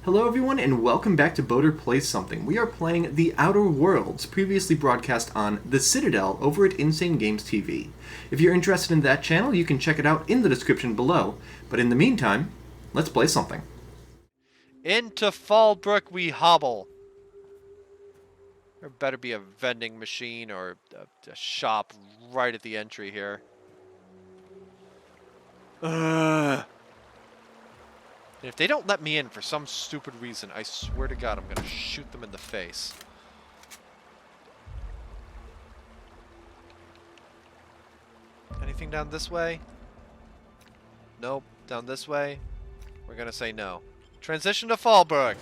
Hello everyone and welcome back to Boater Plays Something. We are playing The Outer Worlds, previously broadcast on The Citadel over at Insane Games TV. If you're interested in that channel, you can check it out in the description below, but in the meantime, let's play something. Into Fallbrook we hobble. There better be a vending machine or a shop right at the entry here. Ugh. And if they don't let me in for some stupid reason, I swear to God, I'm gonna shoot them in the face. Anything down this way? Nope. Down this way? We're gonna say no. Transition to Fallbrook!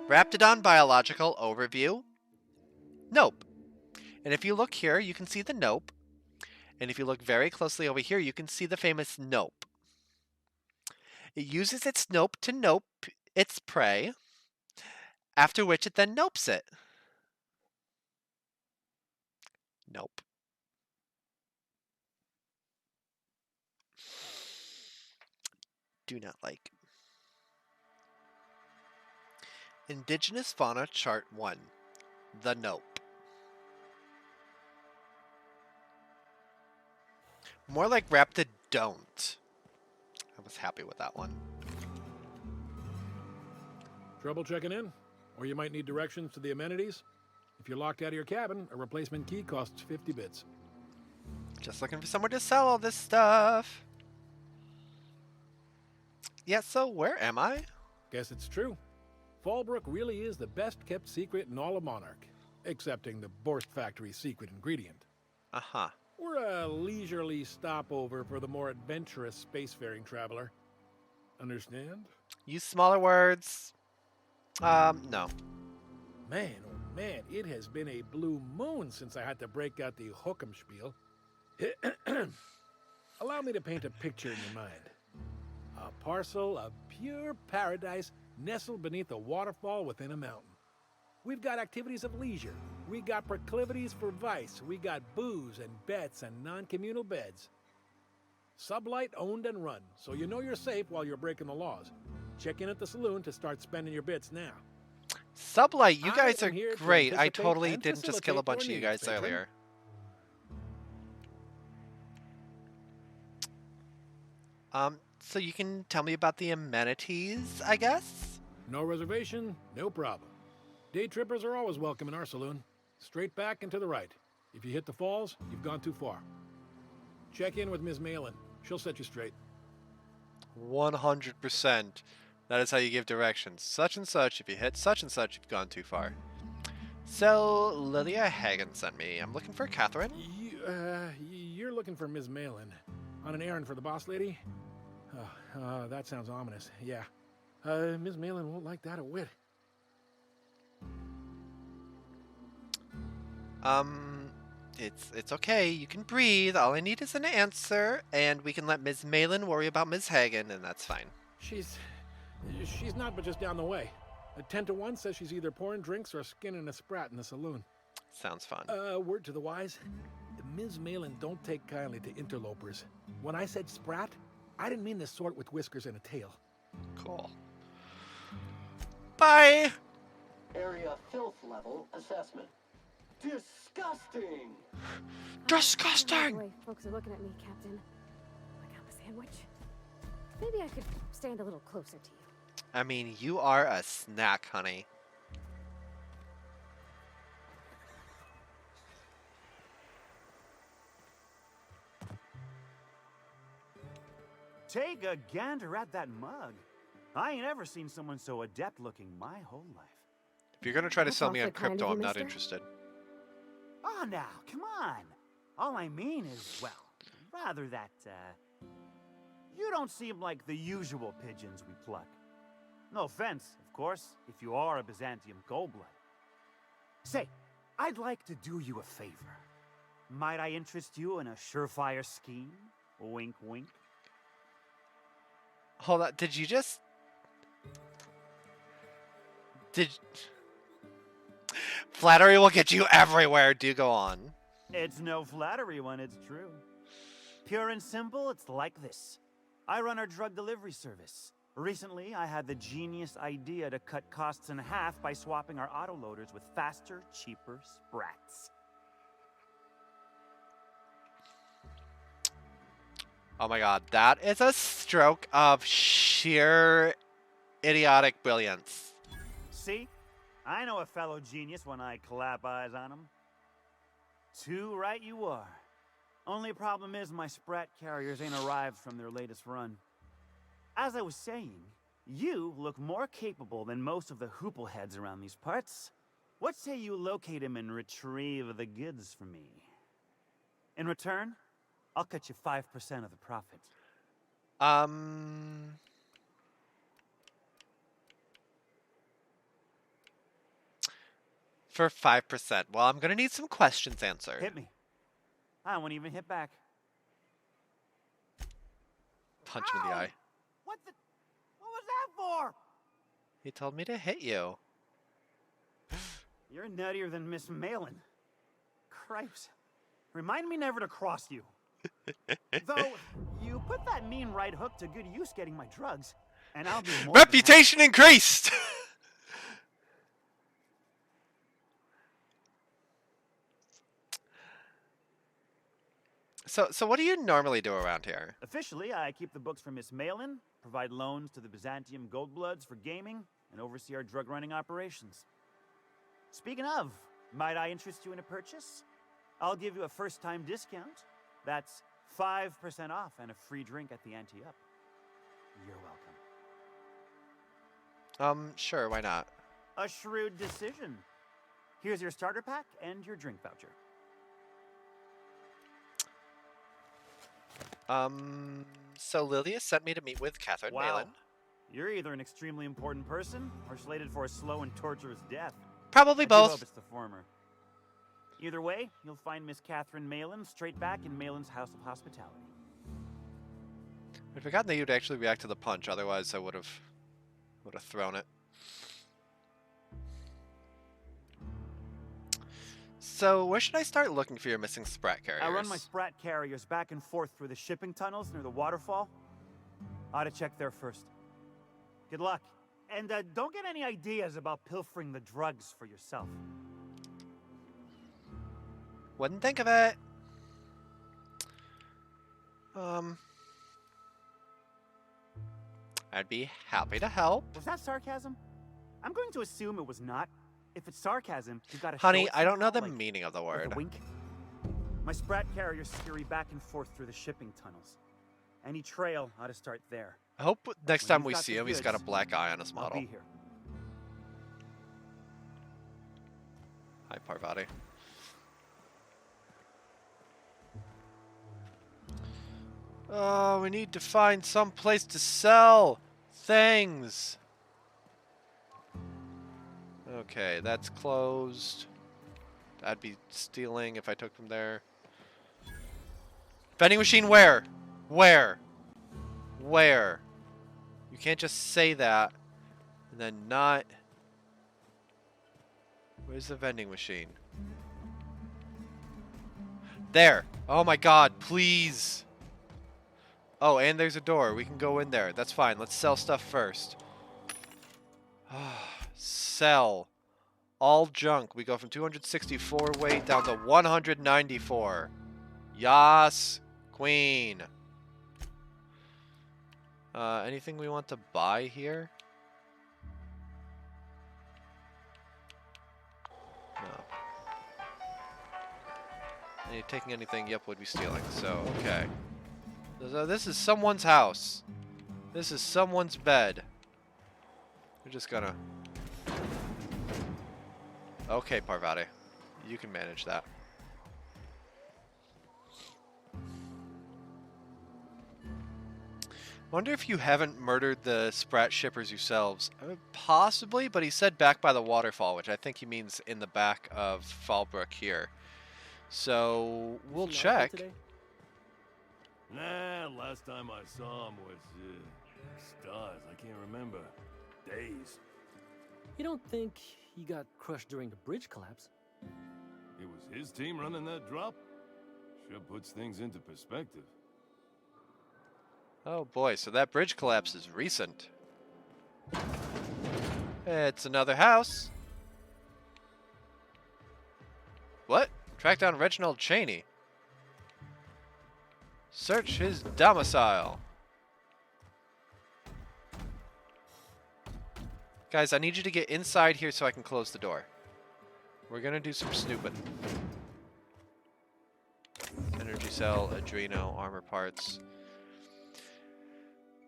Raptidon biological overview. Nope. And if you look here, you can see the nope. And if you look very closely over here, you can see the famous nope. It uses its nope to nope its prey, after which it then nopes it. Nope. Do not like. Indigenous Fauna Chart 1. The Nope. More like Raptidont. I was happy with that one. Trouble checking in? Or you might need directions to the amenities? If you're locked out of your cabin, a replacement key costs 50 bits. Just looking for somewhere to sell all this stuff. Yeah, so where am I? Guess it's true. Fallbrook really is the best kept secret in all of Monarch, excepting the Borst Factory's secret ingredient. Uh-huh. We're a leisurely stopover for the more adventurous spacefaring traveler. Understand? Use smaller words. No. Man, oh man, it has been a blue moon since I had to break out the hook'em spiel. Allow me to paint a picture in your mind. A parcel of pure paradise nestled beneath a waterfall within a mountain. We've got activities of leisure. We got proclivities for vice. We got booze and bets and non-communal beds. Sublight owned and run, so you know you're safe while you're breaking the laws. Check in at the saloon to start spending your bits now. Sublight, you guys I are am here to great. I anticipate totally and didn't just kill a facilitate bunch of your you guys needs, patron. earlier. So you can tell me about the amenities, I guess? No reservation, no problem. Day trippers are always welcome in our saloon. Straight back and to the right. If you hit the falls, you've gone too far. Check in with Ms. Malin. She'll set you straight. 100%. That is how you give directions. Such and such, if you hit such and such, you've gone too far. So, Lilia Hagen sent me. I'm looking for Catherine. You're looking for Ms. Malin. On an errand for the boss lady? That sounds ominous. Yeah. Ms. Malin won't like that a whit. It's okay. You can breathe. All I need is an answer, and we can let Ms. Malin worry about Ms. Hagen, and that's fine. She's not but just down the way. A 10 to 1 says she's either pouring drinks or skinning a sprat in the saloon. Sounds fun. Word to the wise. Ms. Malin don't take kindly to interlopers. When I said sprat, I didn't mean the sort with whiskers and a tail. Cool. Bye! Area filth level assessment. Disgusting! Disgusting! The way folks are looking at me, Captain. Like I'm a sandwich. Maybe I could stand a little closer to you. I mean, you are a snack, honey. Take a gander at that mug. I ain't ever seen someone so adept looking my whole life. If you're gonna try to That's sell me on awfully kind crypto, of you, I'm not mister. interested. Oh, now, come on. All I mean is, well, rather that, you don't seem like the usual pigeons we pluck. No offense, of course, if you are a Byzantium gold-blood. Say, I'd like to do you a favor. Might I interest you in a surefire scheme? Wink, wink. Hold on, did you just... Flattery will get you everywhere. Do go on. It's no flattery when it's true. Pure and simple, it's like this. I run our drug delivery service. Recently, I had the genius idea to cut costs in half by swapping our autoloaders with faster, cheaper sprats. Oh my god, that is a stroke of sheer idiotic brilliance. See? I know a fellow genius when I clap eyes on him. Too right you are. Only problem is my sprat carriers ain't arrived from their latest run. As I was saying, you look more capable than most of the hoople heads around these parts. What say you locate him and retrieve the goods for me? In return, I'll cut you 5% of the profit. For 5%. Well, I'm gonna need some questions answered. Hit me. I won't even hit back. Punch him in the eye. What was that for? He told me to hit you. You're nuttier than Miss Malin. Cripes. Remind me never to cross you. Though, you put that mean right hook to good use getting my drugs, and I'll be more Reputation increased! So what do you normally do around here? Officially, I keep the books for Miss Malin, provide loans to the Byzantium Goldbloods for gaming, and oversee our drug running operations. Speaking of, might I interest you in a purchase? I'll give you a first-time discount. That's 5% off and a free drink at the ante up. You're welcome. Sure, why not? A shrewd decision. Here's your starter pack and your drink voucher. So Lilia sent me to meet with Catherine Malin. You're either an extremely important person or slated for a slow and torturous death. Probably I do hope both. it's the former. Either way, you'll find Miss Catherine Malin straight back in Malin's House of Hospitality. I'd forgotten that you'd actually react to the punch, otherwise I would have thrown it. So, where should I start looking for your missing sprat carriers? I run my sprat carriers back and forth through the shipping tunnels near the waterfall. Ought to check there first. Good luck. And don't get any ideas about pilfering the drugs for yourself. Wouldn't think of it. I'd be happy to help. Was that sarcasm? I'm going to assume it was not. If it's sarcasm, you've got to Honey, show it I don't know the somehow, like, meaning of the with word. a wink. My sprat carriers scurry back and forth through the shipping tunnels. Any trail ought to start there. I hope next When time you've we got see the him, he's got a goods, black eye on his I'll model. be here. Hi, Parvati. Oh, we need to find some place to sell things. Okay, that's closed. I'd be stealing if I took from there. Vending machine where? Where? Where? You can't just say that and then not... Where's the vending machine? There! Oh my god, please! Oh, and there's a door. We can go in there. That's fine. Let's sell stuff first. Sell. All junk. We go from 264 weight down to 194. Yas, queen. Anything we want to buy here? No. Are you taking anything? Yep, would be stealing. So, okay. So this is someone's house. This is someone's bed. We're just gonna... Okay, Parvati. You can manage that. Wonder if you haven't murdered the Sprat shippers yourselves. Possibly, but he said back by the waterfall, which I think he means in the back of Fallbrook here. So we'll check. Nah, last time I saw him was stars. I can't remember. Days. You don't think he got crushed during the bridge collapse? It was his team running that drop? Sure puts things into perspective. Oh boy, so that bridge collapse is recent. It's another house. What? Track down Reginald Cheney. Search his domicile. Guys, I need you to get inside here so I can close the door. We're gonna do some snooping. Energy cell, adreno, armor parts.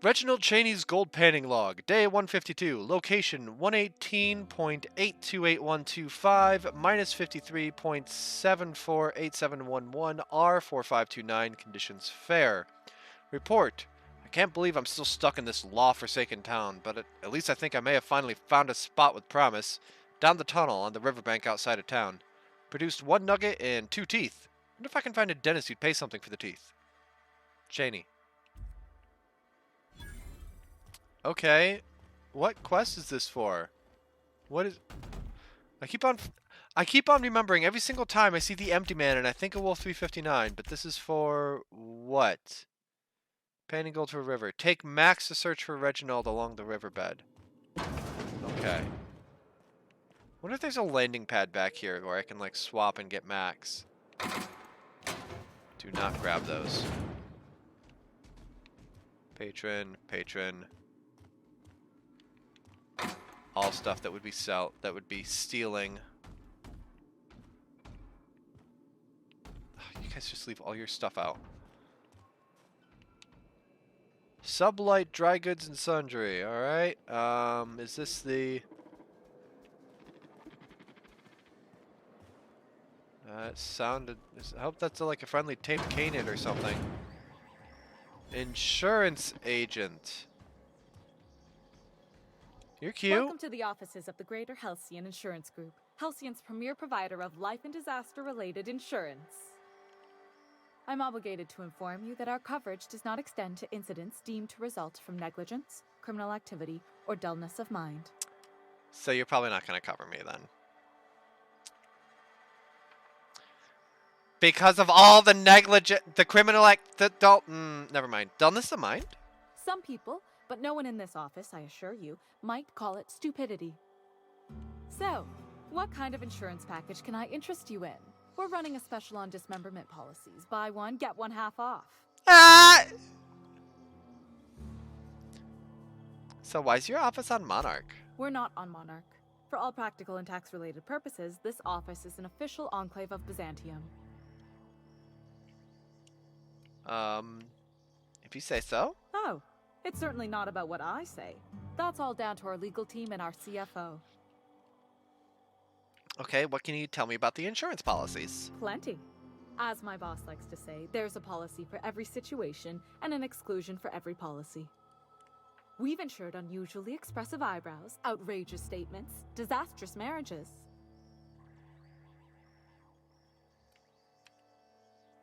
Reginald Cheney's gold panning log, day 152, location 118.828125, minus 53.748711, R4529, conditions fair. Report. I can't believe I'm still stuck in this law-forsaken town, but at least I think I may have finally found a spot with promise. Down the tunnel on the riverbank outside of town. Produced 1 nugget and 2 teeth. Wonder if I can find a dentist who'd pay something for the teeth. Cheney. Okay, what quest is this for? What is... I keep on remembering every single time I see the empty man and I think of Wolf 359, but this is for what? Panning gold to a river. Take Max to search for Reginald along the riverbed. Okay. Wonder if there's a landing pad back here where I can like swap and get Max. Do not grab those. Patron, patron. All stuff that would be stealing. You guys just leave all your stuff out. Sublight, dry goods, and sundry. All right. Is this the? It sounded. I hope that's like a friendly tape canid or something. Insurance agent. You're cute. Welcome to the offices of the Greater Halcyon Insurance Group, Halcyon's premier provider of life and disaster-related insurance. I'm obligated to inform you that our coverage does not extend to incidents deemed to result from negligence, criminal activity, or dullness of mind. So you're probably not going to cover me then. Because of all the never mind. Dullness of mind? Some people, but no one in this office, I assure you, might call it stupidity. So, what kind of insurance package can I interest you in? We're running a special on dismemberment policies. Buy one, get one half off. Ah! So why is your office on Monarch? We're not on Monarch. For all practical and tax-related purposes, this office is an official enclave of Byzantium. If you say so. Oh, it's certainly not about what I say. That's all down to our legal team and our CFO. Okay, what can you tell me about the insurance policies? Plenty. As my boss likes to say, there's a policy for every situation and an exclusion for every policy. We've insured unusually expressive eyebrows, outrageous statements, disastrous marriages.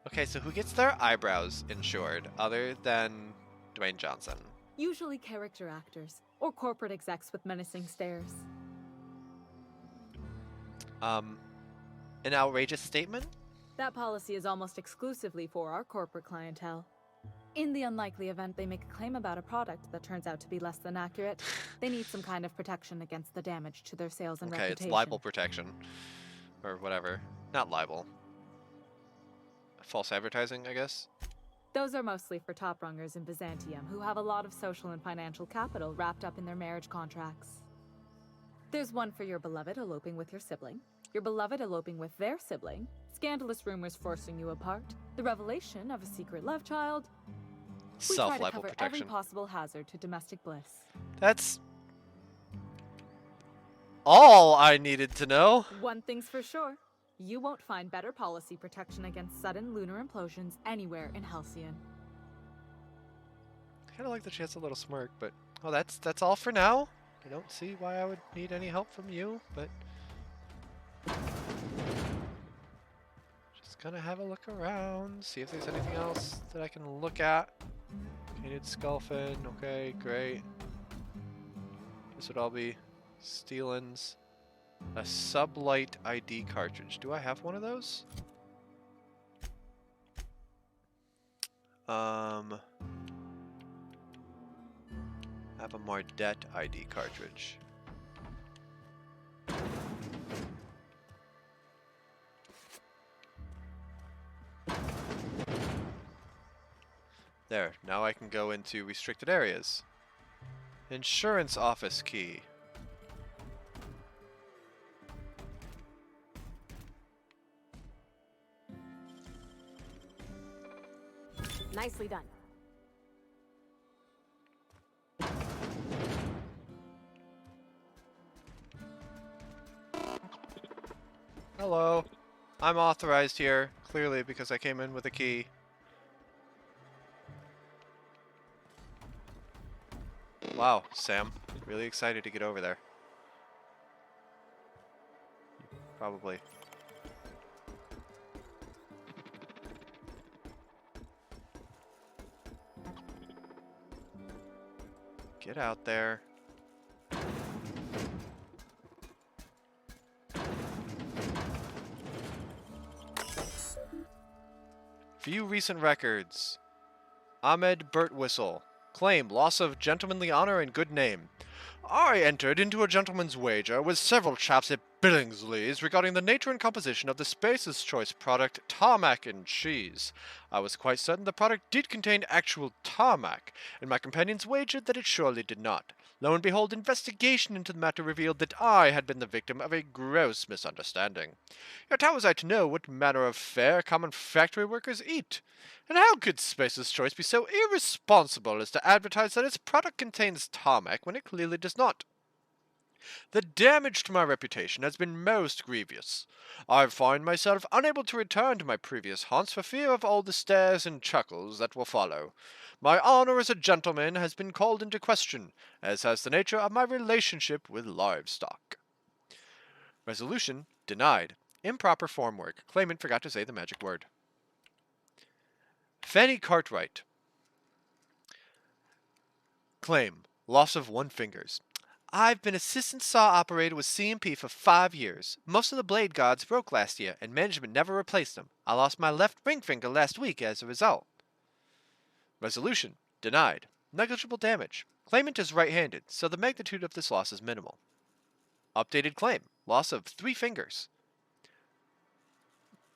Okay, so who gets their eyebrows insured other than Dwayne Johnson? Usually character actors, or corporate execs with menacing stares. An outrageous statement? That policy is almost exclusively for our corporate clientele. In the unlikely event they make a claim about a product that turns out to be less than accurate, they need some kind of protection against the damage to their sales and reputation. Okay, it's libel protection. Or whatever. Not libel. False advertising, I guess? Those are mostly for top-rungers in Byzantium who have a lot of social and financial capital wrapped up in their marriage contracts. There's one for your beloved eloping with your sibling, your beloved eloping with their sibling, scandalous rumors forcing you apart, the revelation of a secret love child. We try to cover every possible hazard to domestic bliss. That's all I needed to know. One thing's for sure. You won't find better policy protection against sudden lunar implosions anywhere in Halcyon. kind of like that she has a little smirk, but oh, that's all for now. I don't see why I would need any help from you, but just gonna have a look around, see if there's anything else that I can look at. Painted skullfin, okay, great. This would all be Steelan's. A sublight ID cartridge. Do I have one of those? I have a Mardet ID cartridge. There, now I can go into restricted areas. Insurance office key. Nicely done. Hello. I'm authorized here, clearly because I came in with a key. Wow, Sam. Really excited to get over there. Probably. Get out there. View recent records. Ahmed Birtwhistle. Claim loss of gentlemanly honor and good name. I entered into a gentleman's wager with several chaps at Billingsley's regarding the nature and composition of the Space's Choice product, tarmac and cheese. I was quite certain the product did contain actual tarmac, and my companions wagered that it surely did not. Lo and behold, investigation into the matter revealed that I had been the victim of a gross misunderstanding. Yet how was I to know what manner of fare common factory workers eat? And how could Space's Choice be so irresponsible as to advertise that its product contains tarmac when it clearly does not? The damage to my reputation has been most grievous. I find myself unable to return to my previous haunts for fear of all the stares and chuckles that will follow. My honor as a gentleman has been called into question, as has the nature of my relationship with livestock. Resolution denied. Improper form work. Claimant forgot to say the magic word. Fanny Cartwright. Claim. Loss of 1 fingers. I've been assistant saw operator with C&P for 5 years. Most of the blade guards broke last year, and management never replaced them. I lost my left ring finger last week as a result. Resolution denied. Negligible damage. Claimant is right-handed, so the magnitude of this loss is minimal. Updated claim. Loss of 3 fingers.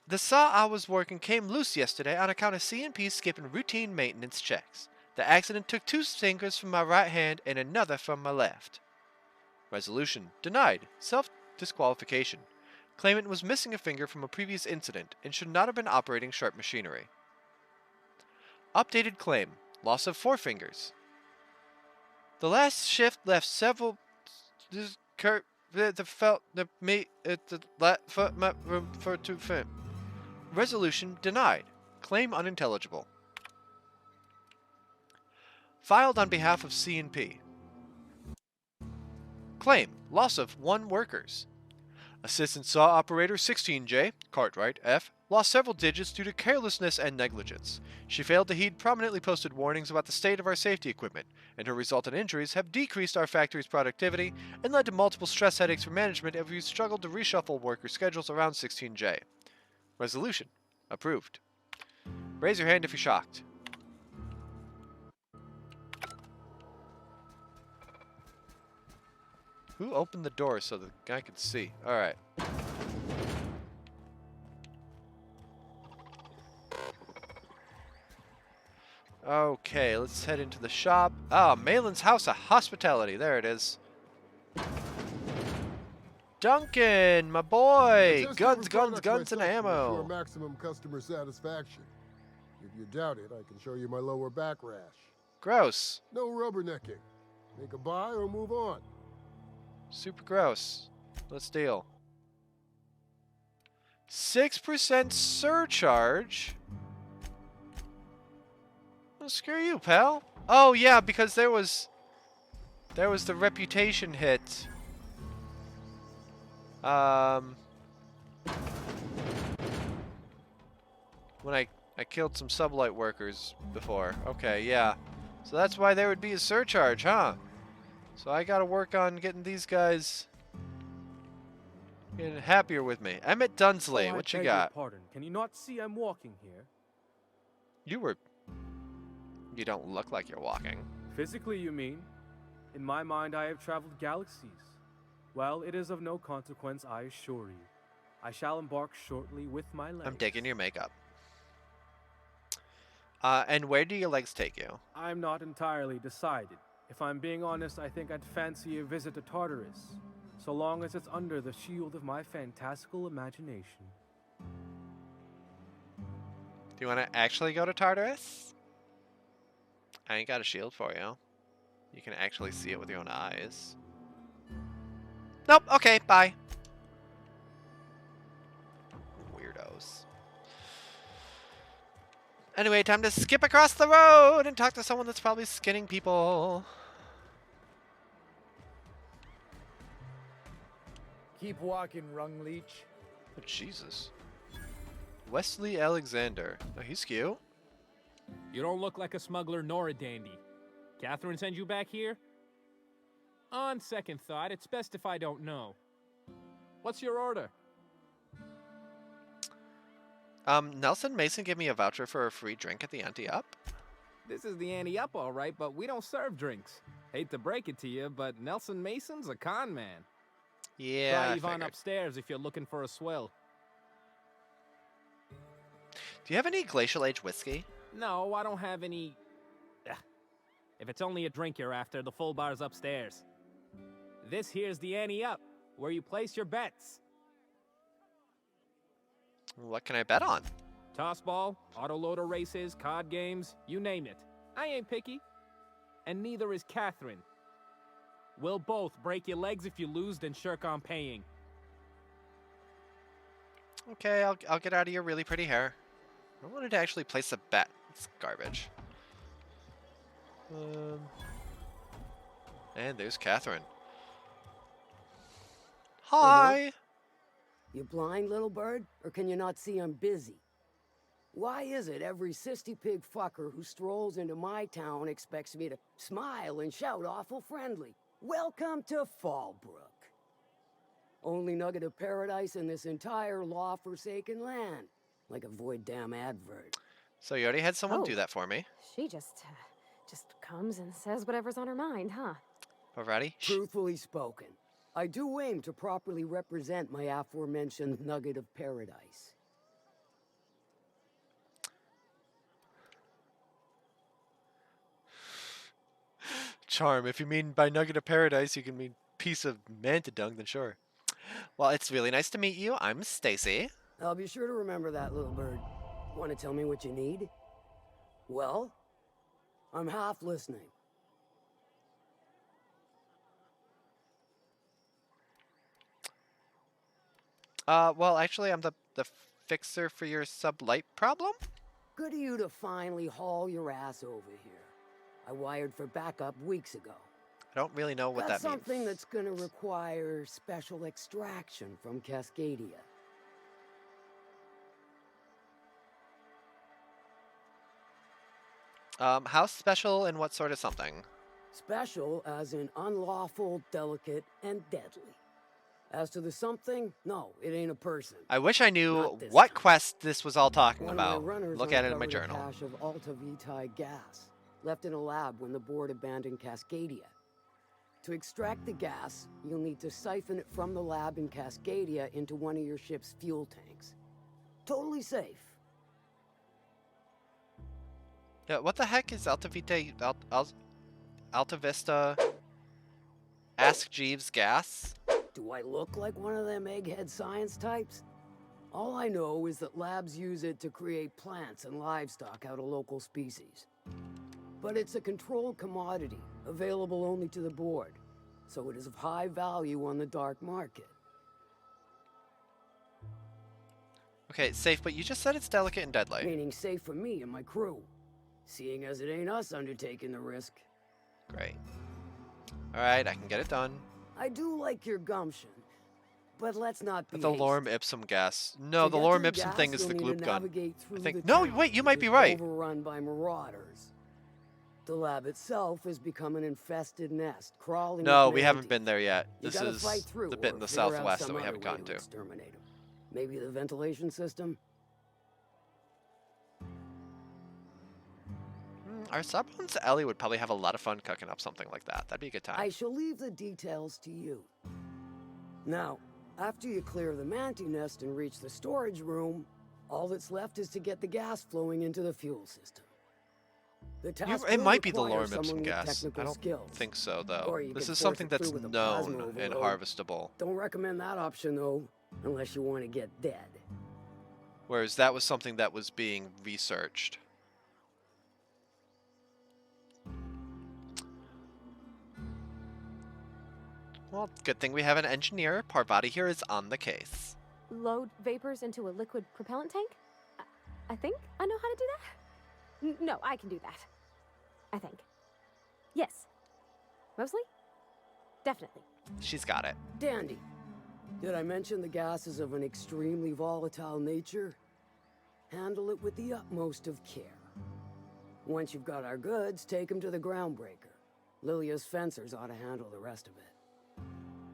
The saw I was working came loose yesterday on account of C&P skipping routine maintenance checks. The accident took 2 fingers from my right hand and another from my left. Resolution denied. Self-disqualification. Claimant was missing a finger from a previous incident and should not have been operating sharp machinery. Updated claim. Loss of 4 fingers. The last shift left several Resolution denied. Claim unintelligible. Filed on behalf of C&P. Claim. Loss of 1 workers. Assistant saw operator 16J, Cartwright, F, lost several digits due to carelessness and negligence. She failed to heed prominently posted warnings about the state of our safety equipment, and her resultant injuries have decreased our factory's productivity and led to multiple stress headaches for management as we struggled to reshuffle worker schedules around 16J. Resolution. Approved. Raise your hand if you're shocked. Who opened the door so the guy could see? Alright. Okay, let's head into the shop. Ah, Malin's House of Hospitality. There it is. Duncan, my boy! Guns, guns, guns, and ammo. For maximum customer satisfaction. If you doubt it, I can show you my lower back rash. Gross. No rubbernecking. Make a buy or move on. Super gross. Let's deal. 6% surcharge? Well, screw you, pal. Oh yeah, because there was the reputation hit. When I killed some sublight workers before. Okay, yeah. So that's why there would be a surcharge, huh? So I gotta work on getting these guys getting happier with me. Emmett Dunsley, what you got? Pardon. Can you not see I'm walking here? You don't look like you're walking. Physically, you mean? In my mind, I have traveled galaxies. Well, it is of no consequence, I assure you. I shall embark shortly with my legs. I'm digging your makeup. And where do your legs take you? I'm not entirely decided. If I'm being honest, I think I'd fancy a visit to Tartarus, so long as it's under the shield of my fantastical imagination. Do you want to actually go to Tartarus? I ain't got a shield for you. You can actually see it with your own eyes. Nope, okay, bye. Weirdos. Anyway, time to skip across the road and talk to someone that's probably skinning people. Keep walking, Rung Leech. Oh, Jesus. Wesley Alexander. Oh, he's cute. You don't look like a smuggler nor a dandy. Catherine sent you back here? On second thought, it's best if I don't know. What's your order? Nelson Mason gave me a voucher for a free drink at the Anti-Up. This is the Anti-Up, all right, but we don't serve drinks. Hate to break it to you, but Nelson Mason's a con man. Yeah, Try Yvonne upstairs if you're looking for a swill. Do you have any Glacial Age whiskey? No, I don't have any... If it's only a drink you're after, the full bar's upstairs. This here's the Anti-Up, where you place your bets. What can I bet on? Tossball, autoloader races, card games, you name it. I ain't picky. And neither is Catherine. We'll both break your legs if you lose, then shirk on paying. Okay, I'll get out of your really pretty hair. I wanted to actually place a bet. It's garbage. And there's Catherine. Hi! You blind, little bird? Or can you not see I'm busy? Why is it every sissy pig fucker who strolls into my town expects me to smile and shout awful friendly? Welcome to Fallbrook. Only nugget of paradise in this entire law-forsaken land. Like a void damn advert. So you already had someone do that for me. She just comes and says whatever's on her mind, huh? Alrighty. Truthfully spoken, I do aim to properly represent my aforementioned nugget of paradise. Charm. If you mean by nugget of paradise, you can mean piece of manta dung, then sure. Well, it's really nice to meet you. I'm Stacy. I'll be sure to remember that, little bird. Want to tell me what you need? Well, I'm half listening. Well, actually, I'm the fixer for your sublight problem. Good of you to finally haul your ass over here. I wired for backup weeks ago. I don't really know what that means. Something that's gonna require special extraction from Cascadia. How special and what sort of something? Special as in unlawful, delicate, and deadly. As to the something, no, it ain't a person. I wish I knew what quest this was all talking about. Look at it in my A journal. cache of Alta Vitae gas, left in a lab when the board abandoned Cascadia. To extract the gas, you'll need to siphon it from the lab in Cascadia into one of your ship's fuel tanks. Totally safe. Yeah, what the heck is Alta Vitae, Alta Vista, Ask Jeeves gas? Do I look like one of them egghead science types? All I know is that labs use it to create plants and livestock out of local species. But it's a controlled commodity, available only to the board, so it is of high value on the dark market. Okay, it's safe, but you just said it's delicate and deadly. Meaning safe for me and my crew. seeing as it ain't us undertaking the risk. Great. Alright, I can get it done. I do like your gumption, but let's not be The hasty. lorem ipsum gas. No, To the get lorem to the ipsum gas, thing is you'll the need gloop to gun. navigate I through think. the No, town, wait, you might which be is right. Overrun by marauders. The lab itself has become an infested nest, crawling. No, with we haven't manatees. been there yet. You This gotta is fight through the bit or in the figure out southwest that some we other haven't way gotten to. exterminate 'em. Maybe the ventilation system. Our Sawbones Ellie would probably have a lot of fun cooking up something like that. That'd be a good time. I shall leave the details to you. Now, after you clear the manatee nest and reach the storage room, all that's left is to get the gas flowing into the fuel system. The task It will might be the require lorem someone ipsum with gas. technical I don't skills. think so, though. Or you This can is force something it through that's with a plasma known and overload. harvestable. Don't recommend that option, though, unless you want to get dead. Whereas that was something that was being researched. Well, good thing we have an engineer. Parvati here is on the case. Load vapors into a liquid propellant tank? I think I know how to do that. No, I can do that. I think. Yes. Mostly? Definitely. She's got it. Dandy. Did I mention the gas is of an extremely volatile nature? Handle it with the utmost of care. Once you've got our goods, take them to the groundbreaker. Lilia's fencers ought to handle the rest of it.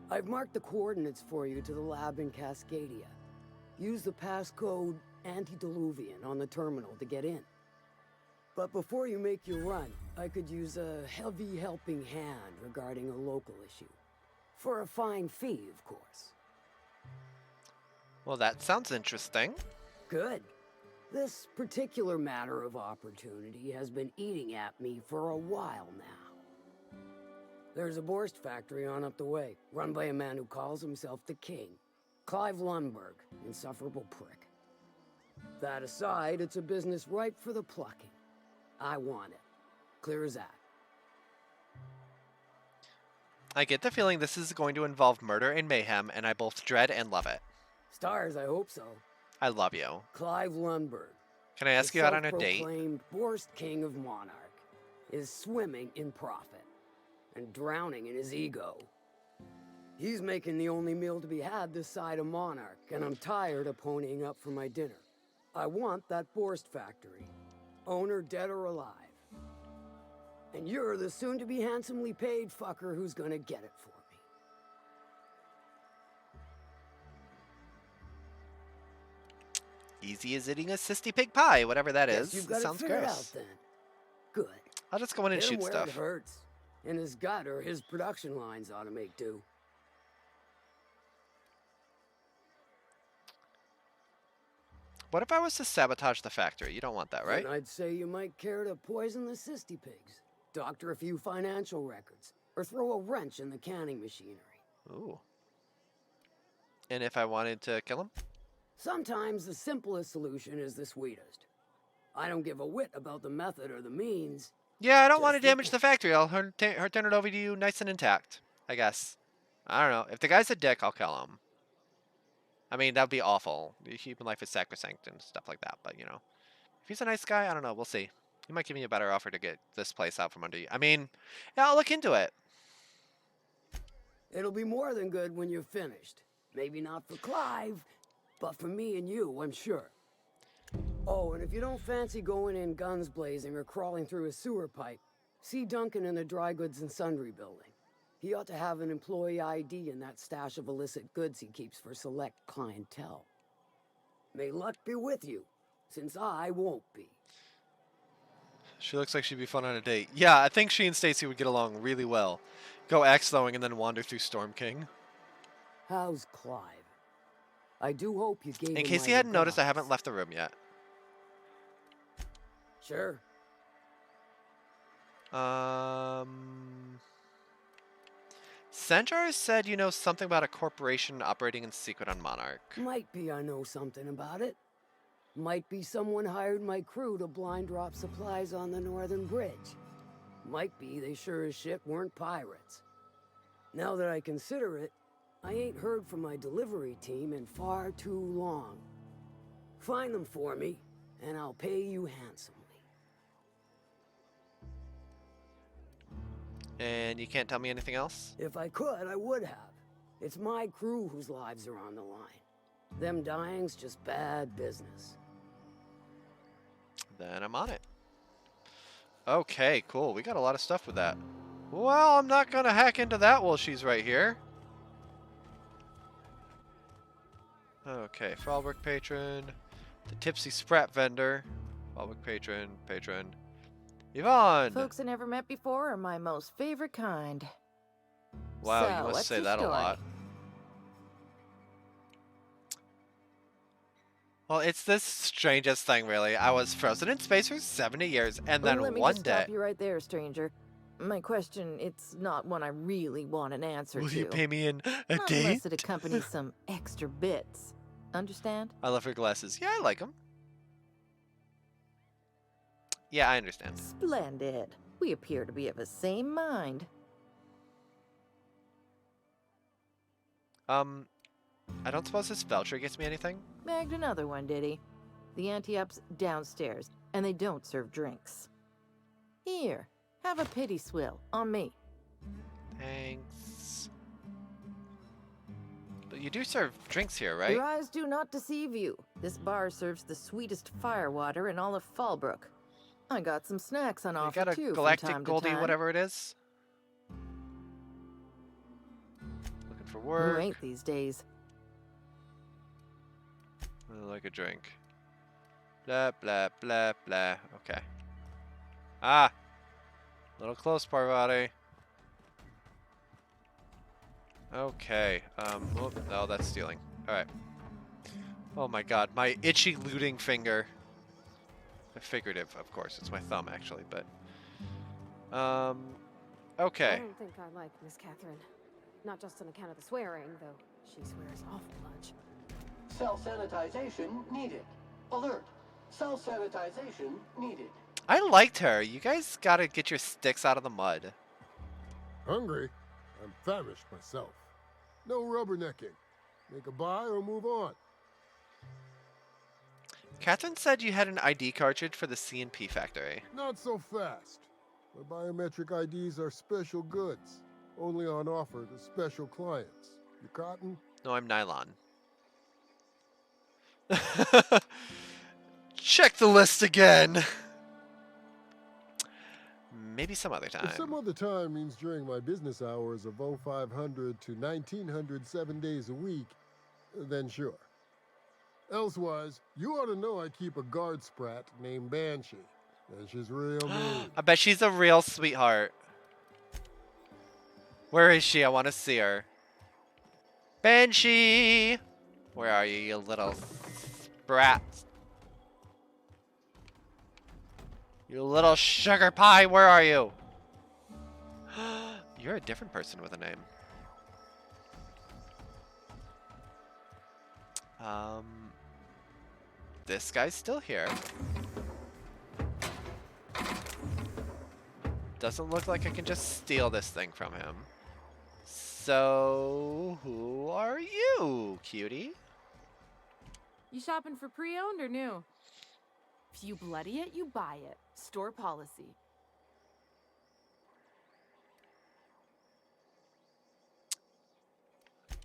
I've marked the coordinates for you to the lab in Cascadia. Use the passcode Antediluvian on the terminal to get in. But before you make your run, I could use a heavy helping hand regarding a local issue. For a fine fee, of course. Well, that sounds interesting. Good. This particular matter of opportunity has been eating at me for a while now. There's a Borst factory on up the way, run by a man who calls himself the King. Clive Lundberg, insufferable prick. That aside, it's a business ripe for the plucking. I want it. Clear as that. I get the feeling this is going to involve murder and mayhem, and I both dread and love it. Stars, I hope so. I love you. Clive Lundberg. Can I ask you out on a date? The self-proclaimed Borst King of Monarch is swimming in profit and drowning in his ego. He's making the only meal to be had this side of Monarch, and I'm tired of ponying up for my dinner. I want that Borst factory, owner dead or alive. And you're the soon-to-be handsomely paid fucker who's gonna get it for me. Easy as eating a cysty pig pie, whatever that Guess is. you've got Sounds it figured gross. out then. Good. I'll just go in and Hit him shoot where stuff. It hurts. In his gut, or his production lines ought to make do. What if I was to sabotage the factory? You don't want that, right? Then I'd say you might care to poison the cysty pigs, doctor a few financial records, or throw a wrench in the canning machinery. Ooh. And if I wanted to kill him? Sometimes the simplest solution is the sweetest. I don't give a whit about the method or the means. Yeah, I don't want to Just damage the factory. I'll turn it over to you nice and intact, I guess. I don't know. If the guy's a dick, I'll kill him. I mean, that would be awful. Human life is sacrosanct and stuff like that. But, you know, if he's a nice guy, I don't know. We'll see. He might give me a better offer to get this place out from under you. I mean, yeah, I'll look into it. It'll be more than good when you're finished. Maybe not for Clive, but for me and you, I'm sure. Oh, and if you don't fancy going in guns blazing or crawling through a sewer pipe, see Duncan in the dry goods and sundry building. He ought to have an employee ID in that stash of illicit goods he keeps for select clientele. May luck be with you, since I won't be. She looks like she'd be fun on a date. Yeah, I think she and Stacy would get along really well. Go axe throwing and then wander through Storm King. How's Clive? I do hope you gave him In case my you hadn't noticed, I regards. haven't left the room yet. Sure. Sanjar said you know something about a corporation operating in secret on Monarch. Might be I know something about it. Might be someone hired my crew to blind drop supplies on the northern bridge. Might be they sure as shit weren't pirates. Now that I consider it, I ain't heard from my delivery team in far too long. Find them for me, and I'll pay you handsomely. And you can't tell me anything else? If I could, I would have. It's my crew whose lives are on the line. Them dying's just bad business. Then I'm on it. Okay, cool. We got a lot of stuff with that. Well, I'm not gonna hack into that while she's right here. Okay, Fallbrook patron. The Tipsy Sprat vendor. Fallbrook patron. Yvonne! Folks I never met before are my most favorite kind. Wow, So, you must what's say your that a story? lot. Well, it's the strangest thing, really. I was frozen in space for 70 years, and then Let me one just day... stop you right there, stranger. My question, it's not one I really want an answer Will to. you pay me in a Unless date? it accompanies some extra bits. Understand? I love her glasses. Yeah, I like them. Yeah, I understand. Splendid. We appear to be of the same mind. I don't suppose this voucher gets me anything? Bagged another one, did he? The anti-up's downstairs, and they don't serve drinks. Here, have a pity swill on me. Thanks. But you do serve drinks here, right? Your eyes do not deceive you. This bar serves the sweetest firewater in all of Fallbrook. I got some snacks on You offer got a too from galactic time to Goldie, time. whatever it is. Looking for Who work. ain't these days? I like a drink. Blah, blah, blah, blah. Okay. Ah! Little close, Parvati. Okay. Oh, no, that's stealing. Alright. Oh my god, my itchy looting finger. Figurative, of course. It's my thumb, actually, but... okay. I don't think I like Miss Catherine. Not just on account of the swearing, though she swears awful much. Self-sanitization needed. Alert. Self-sanitization needed. I liked her. You guys gotta get your sticks out of the mud. Hungry? I'm famished myself. No rubbernecking. Make a buy or move on. Catherine said you had an ID cartridge for the C&P factory. Not so fast. My biometric IDs are special goods. Only on offer to special clients. You cotton? No, I'm nylon. Check the list again. Maybe some other time. If some other time means during my business hours of 0500 to 1900 7 days a week, then sure. Elsewise, you ought to know I keep a guard sprat named Banshee, and she's real mean. I bet she's a real sweetheart. Where is she? I want to see her. Banshee! Where are you, you little sprat? You little sugar pie, where are you? You're a different person with a name. This guy's still here. Doesn't look like I can just steal this thing from him. So, who are you, cutie? You shopping for pre-owned or new? If you bloody it, you buy it. Store policy.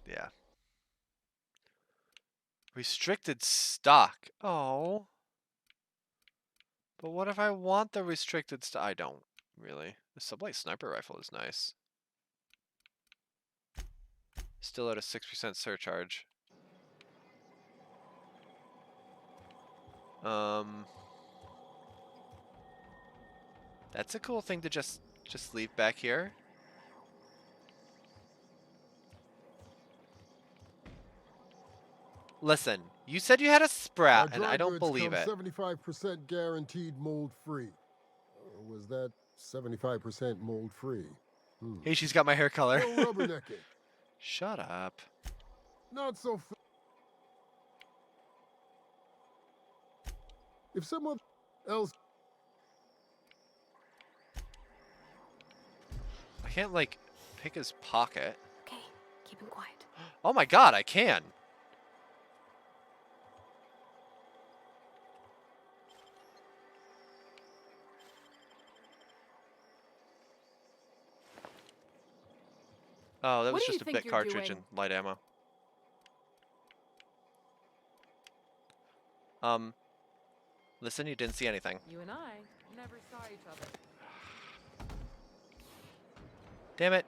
Yeah. Restricted stock. Oh. But what if I want the restricted stock? I don't, really. The Sublight Sniper Rifle is nice. Still at a 6% surcharge. That's a cool thing to just leave back here. Listen, you said you had a sprat, and I don't believe it. 75% guaranteed mold-free. Or was that 75% mold-free? Hey, she's got my hair color. No rubbernecking. Shut up. Not so. If someone else. I can't, like, pick his pocket. Okay, keep him quiet. Oh my god, I can. Oh, that What was do you just a think bit you're cartridge doing? and light ammo. Listen, you didn't see anything. You and I never saw each other. Damn it.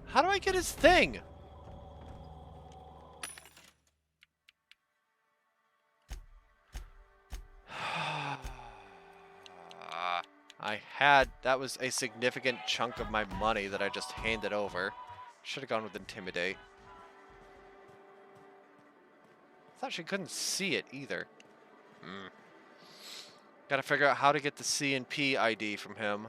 How do I get his thing? That was a significant chunk of my money that I just handed over. Should have gone with Intimidate. Thought she couldn't see it either. Gotta figure out how to get the C and P ID from him.